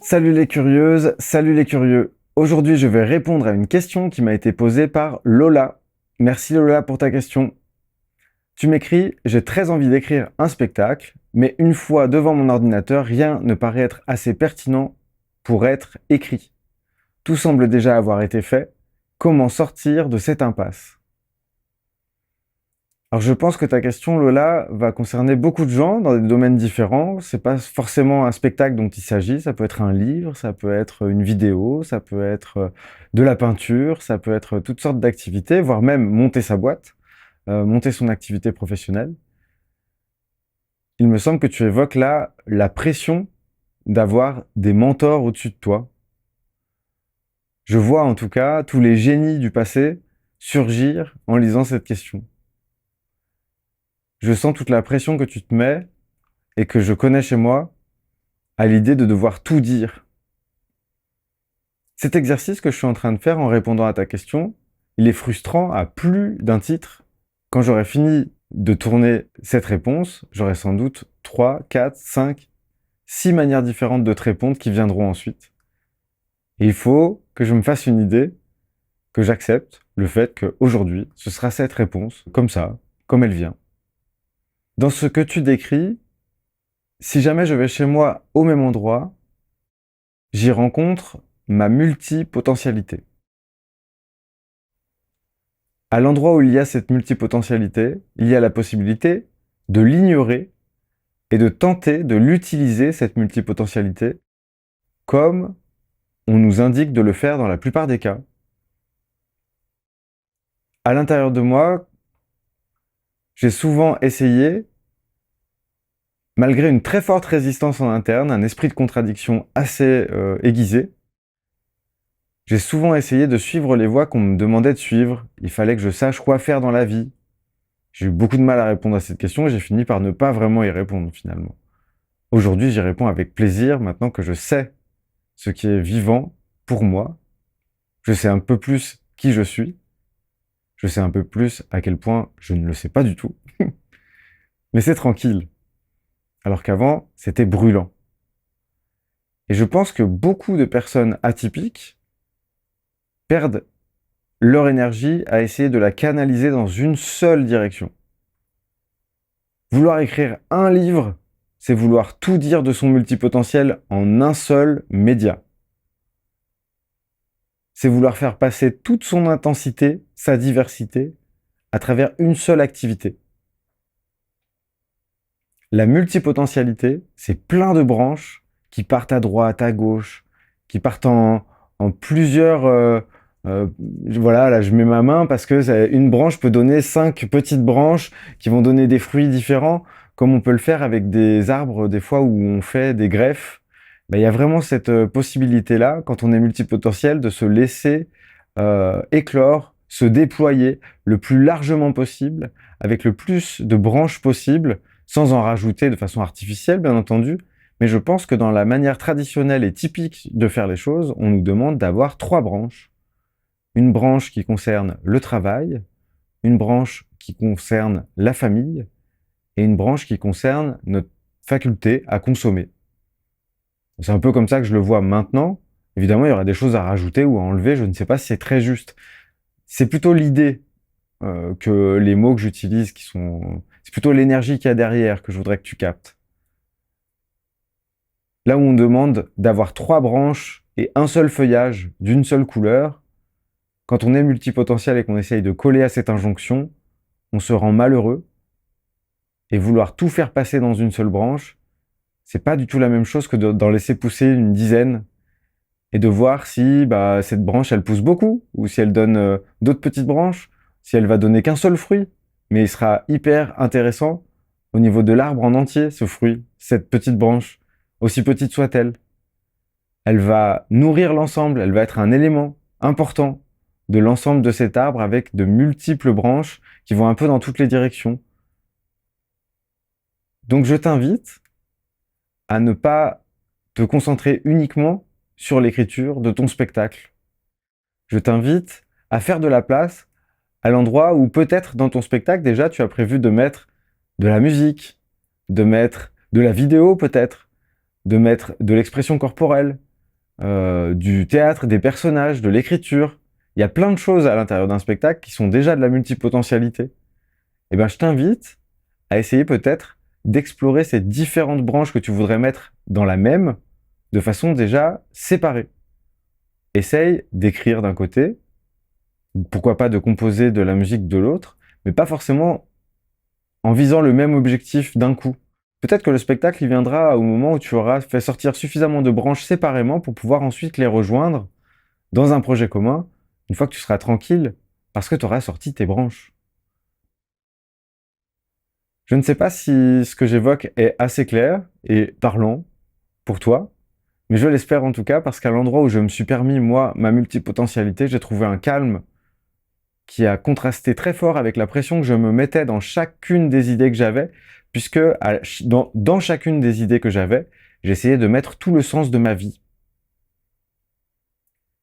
Salut les curieuses, salut les curieux. Aujourd'hui, je vais répondre à une question qui m'a été posée par Lola. Merci Lola pour ta question. Tu m'écris: j'ai très envie d'écrire un spectacle, mais une fois devant mon ordinateur, rien ne paraît être assez pertinent pour être écrit. Tout semble déjà avoir été fait. Comment sortir de cette impasse? Alors je pense que ta question, Lola, va concerner beaucoup de gens dans des domaines différents. C'est pas forcément un spectacle dont il s'agit, ça peut être un livre, ça peut être une vidéo, ça peut être de la peinture, ça peut être toutes sortes d'activités, voire même monter sa boîte, monter son activité professionnelle. Il me semble que tu évoques là la pression d'avoir des mentors au-dessus de toi. Je vois en tout cas tous les génies du passé surgir en lisant cette question. Je sens toute la pression que tu te mets et que je connais chez moi à l'idée de devoir tout dire. Cet exercice que je suis en train de faire en répondant à ta question, il est frustrant à plus d'un titre. Quand j'aurai fini de tourner cette réponse, j'aurai sans doute 3, 4, 5, 6 manières différentes de te répondre qui viendront ensuite. Et il faut que je me fasse une idée, que j'accepte le fait qu'aujourd'hui, ce sera cette réponse, comme ça, comme elle vient. Dans ce que tu décris, si jamais je vais chez moi au même endroit, j'y rencontre ma multipotentialité. À l'endroit où il y a cette multipotentialité, il y a la possibilité de l'ignorer et de tenter de l'utiliser, cette multipotentialité, comme on nous indique de le faire dans la plupart des cas. À l'intérieur de moi, j'ai souvent essayé, malgré une très forte résistance en interne, un esprit de contradiction assez aiguisé, j'ai souvent essayé de suivre les voies qu'on me demandait de suivre. Il fallait que je sache quoi faire dans la vie. J'ai eu beaucoup de mal à répondre à cette question et j'ai fini par ne pas vraiment y répondre finalement. Aujourd'hui, j'y réponds avec plaisir maintenant que je sais ce qui est vivant pour moi. Je sais un peu plus qui je suis. Je sais un peu plus à quel point je ne le sais pas du tout. Mais c'est tranquille. Alors qu'avant, c'était brûlant. Et je pense que beaucoup de personnes atypiques perdent leur énergie à essayer de la canaliser dans une seule direction. Vouloir écrire un livre, c'est vouloir tout dire de son multipotentiel en un seul média. C'est vouloir faire passer toute son intensité, sa diversité, à travers une seule activité. La multipotentialité, c'est plein de branches qui partent à droite, à gauche, qui partent en plusieurs... voilà, là je mets ma main parce que une branche peut donner 5 petites branches qui vont donner des fruits différents, comme on peut le faire avec des arbres, des fois où on fait des greffes. Ben, il y a vraiment cette possibilité-là, quand on est multipotentiel, de se laisser éclore, se déployer le plus largement possible, avec le plus de branches possible, sans en rajouter de façon artificielle, bien entendu. Mais je pense que dans la manière traditionnelle et typique de faire les choses, on nous demande d'avoir 3 branches. Une branche qui concerne le travail, une branche qui concerne la famille, et une branche qui concerne notre faculté à consommer. C'est un peu comme ça que je le vois maintenant. Évidemment, il y aura des choses à rajouter ou à enlever, je ne sais pas si c'est très juste. C'est plutôt l'idée que les mots que j'utilise qui sont... C'est plutôt l'énergie qu'il y a derrière que je voudrais que tu captes. Là où on demande d'avoir 3 branches et un seul feuillage d'une seule couleur, quand on est multipotentiel et qu'on essaye de coller à cette injonction, on se rend malheureux. Et vouloir tout faire passer dans une seule branche, c'est pas du tout la même chose que d'en laisser pousser une dizaine et de voir si cette branche elle pousse beaucoup ou si elle donne d'autres petites branches, si elle va donner qu'un seul fruit, mais il sera hyper intéressant au niveau de l'arbre en entier, ce fruit, cette petite branche, aussi petite soit-elle. Elle va nourrir l'ensemble, elle va être un élément important de l'ensemble de cet arbre avec de multiples branches qui vont un peu dans toutes les directions. Donc je t'invite à ne pas te concentrer uniquement sur l'écriture de ton spectacle. Je t'invite à faire de la place à l'endroit où peut-être dans ton spectacle déjà tu as prévu de mettre de la musique, de mettre de la vidéo peut-être, de mettre de l'expression corporelle, du théâtre, des personnages, de l'écriture. Il y a plein de choses à l'intérieur d'un spectacle qui sont déjà de la multipotentialité. Eh bien, je t'invite à essayer peut-être d'explorer ces différentes branches que tu voudrais mettre dans la même, de façon déjà séparée. Essaye d'écrire d'un côté, pourquoi pas de composer de la musique de l'autre, mais pas forcément en visant le même objectif d'un coup. Peut-être que le spectacle il viendra au moment où tu auras fait sortir suffisamment de branches séparément pour pouvoir ensuite les rejoindre dans un projet commun, une fois que tu seras tranquille, parce que tu auras sorti tes branches. Je ne sais pas si ce que j'évoque est assez clair et parlant pour toi, mais je l'espère en tout cas, parce qu'à l'endroit où je me suis permis, moi, ma multipotentialité, j'ai trouvé un calme qui a contrasté très fort avec la pression que je me mettais dans chacune des idées que j'avais, puisque dans chacune des idées que j'avais, j'essayais de mettre tout le sens de ma vie.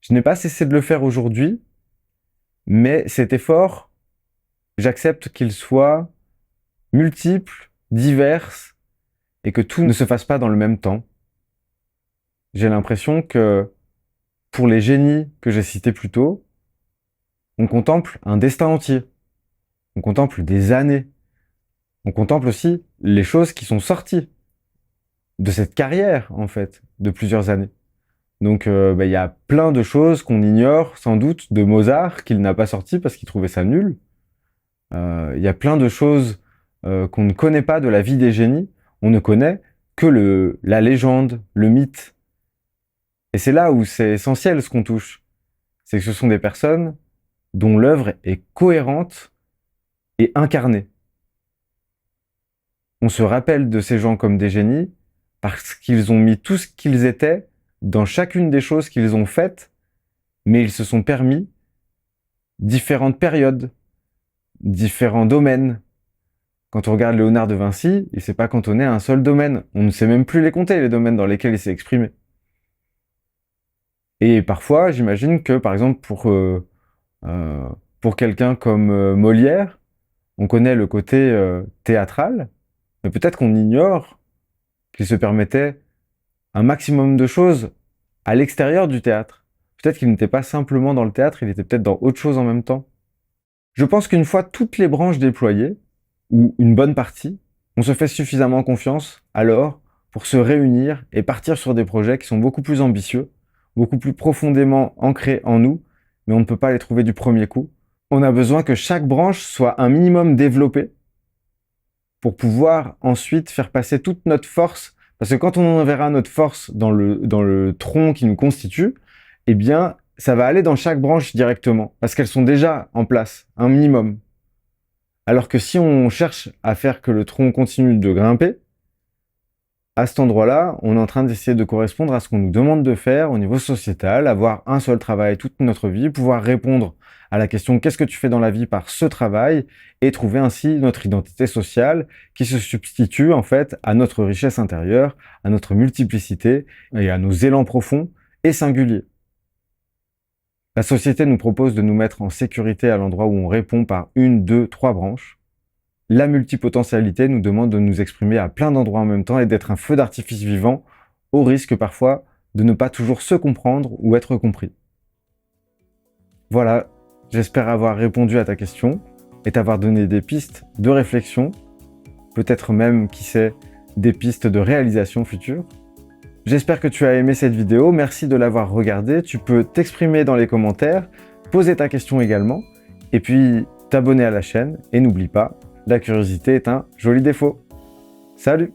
Je n'ai pas cessé de le faire aujourd'hui, mais cet effort, j'accepte qu'il soit multiple, divers, et que tout ne se fasse pas dans le même temps. J'ai l'impression que pour les génies que j'ai cités plus tôt, on contemple un destin entier. On contemple des années. On contemple aussi les choses qui sont sorties de cette carrière, en fait, de plusieurs années. Donc, y a plein de choses qu'on ignore, sans doute, de Mozart, qu'il n'a pas sorti parce qu'il trouvait ça nul. Il y a plein de choses qu'on ne connaît pas de la vie des génies. On ne connaît que la légende, le mythe. Et c'est là où c'est essentiel ce qu'on touche. C'est que ce sont des personnes dont l'œuvre est cohérente et incarnée. On se rappelle de ces gens comme des génies parce qu'ils ont mis tout ce qu'ils étaient dans chacune des choses qu'ils ont faites, mais ils se sont permis différentes périodes, différents domaines. Quand on regarde Léonard de Vinci, il ne s'est pas cantonné à un seul domaine. On ne sait même plus les compter, les domaines dans lesquels il s'est exprimé. Et parfois, j'imagine que, par exemple, pour quelqu'un comme Molière, on connaît le côté théâtral, mais peut-être qu'on ignore qu'il se permettait un maximum de choses à l'extérieur du théâtre. Peut-être qu'il n'était pas simplement dans le théâtre, il était peut-être dans autre chose en même temps. Je pense qu'une fois toutes les branches déployées, ou une bonne partie, on se fait suffisamment confiance alors pour se réunir et partir sur des projets qui sont beaucoup plus ambitieux, beaucoup plus profondément ancrés en nous, mais on ne peut pas les trouver du premier coup. On a besoin que chaque branche soit un minimum développée pour pouvoir ensuite faire passer toute notre force. Parce que quand on enverra notre force dans le tronc qui nous constitue, eh bien, ça va aller dans chaque branche directement, parce qu'elles sont déjà en place, un minimum. Alors que si on cherche à faire que le tronc continue de grimper, à cet endroit-là, on est en train d'essayer de correspondre à ce qu'on nous demande de faire au niveau sociétal, avoir un seul travail toute notre vie, pouvoir répondre à la question qu'est-ce que tu fais dans la vie par ce travail, et trouver ainsi notre identité sociale qui se substitue en fait à notre richesse intérieure, à notre multiplicité et à nos élans profonds et singuliers. La société nous propose de nous mettre en sécurité à l'endroit où on répond par une, deux, trois branches. La multipotentialité nous demande de nous exprimer à plein d'endroits en même temps et d'être un feu d'artifice vivant, au risque parfois de ne pas toujours se comprendre ou être compris. Voilà, j'espère avoir répondu à ta question et t'avoir donné des pistes de réflexion, peut-être même, qui sait, des pistes de réalisation future. J'espère que tu as aimé cette vidéo, merci de l'avoir regardée, tu peux t'exprimer dans les commentaires, poser ta question également, et puis t'abonner à la chaîne, et n'oublie pas, la curiosité est un joli défaut. Salut!